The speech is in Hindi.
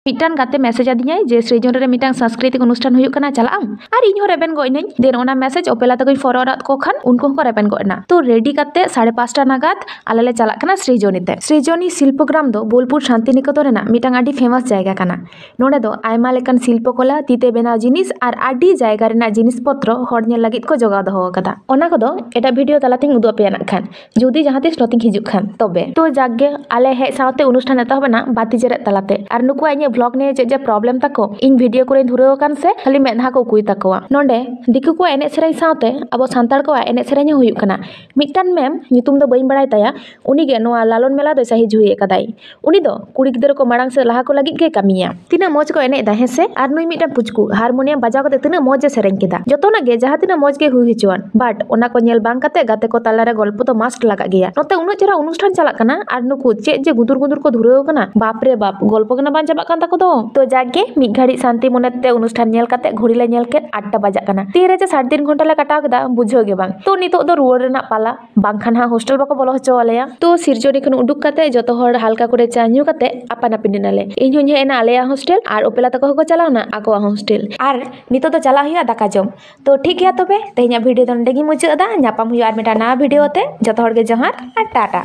मिटान गाते मैसेज आदियाय जे सृजन रे मिटान सांस्कृतिक अनुष्ठान हुयुग कना चलाम और इन हो रेबेन गो इनाई देन ओना मैसेज ओपेला तक फॉरवर्ड को खान उनको को रेबेन गो ना तो रेडी काते 5:30 नागाद आले ले चला कना सृजनीते सृजनी शिल्पग्राम दो बोलपुर शांति निकेतन रेना मिटान आडी फेमस जायगा कना नोडे दो आयमा लेकान शिल्पकला तीते बेनाव जिनिस और आडी जायगा रेना जिनिस पत्र हर नेल लागित को जोगाव दहो कदा ओना को दो एटा वीडियो तलातिंग उदुग पे ना खान जुदी जहातिस नोतिंग हिजुग खान तबे तो जागे आले हे सावते अनुष्ठान एतहबना बाती जेरे तलाते और नुकुआ इन ब्लॉग ने जे प्रॉब्लम तको इन वीडियो को धुराव कान से खाली मेधा को कुई तकोआ नोडे दिकु को एने सेरें सावते अब सांतार को एने सेरें हुयुग कना मिटान मैम नितुम दो बइन बड़ाय ताया उनी गे नोआ लालन मेला दो सही जुई कदाई उनी दो कुड़ी गिदर को मांग से लहा को लगित गे कामिया तिना मौज को एने दा हेसे और नुई मिटान पुचकु हारमोनियम बजाव कते तिना मौज सेरें केदा जतोना गे जहा तिना मौज गे हुई हिचुआन बाट ओना को नेल बांग कते गाते को तालारे गल्प तो मास्ट लगा गया नोते उनो चेरा अनुष्ठान चला कना और नुकु चे जे गुदुर गुदुर को धुराव कना बाप रे बाप गल्प कना बां चाबा कान तको दो तो जागे मिद घड़ी शांति मनते अनुष्ठान नेल कते घड़ी ले नेल के 8टा बजा कना तीरे जे 3.5 घंटा ले कटाव केदा बुझो गे बांग तो नितो दो रुवार रेना पाला बांग खान हा हॉस्टल बाको बोलो हचो आलेया तो सिरजोनी खन उडुक कते जतो हर हल्का करे चा न्यू कते आपन आपिन नाले इन हुन हेना आलेया हॉस्टल और ओपेला तको को चलावना आको हॉस्टल और नितो तो चला हुआ दाका जम तो ठीक है तबे तेहना वीडियो दो नडेगी मुचादा नापाम हुआ और मेटा ना वीडियो ते जतो हर गे जोहार और टाटा।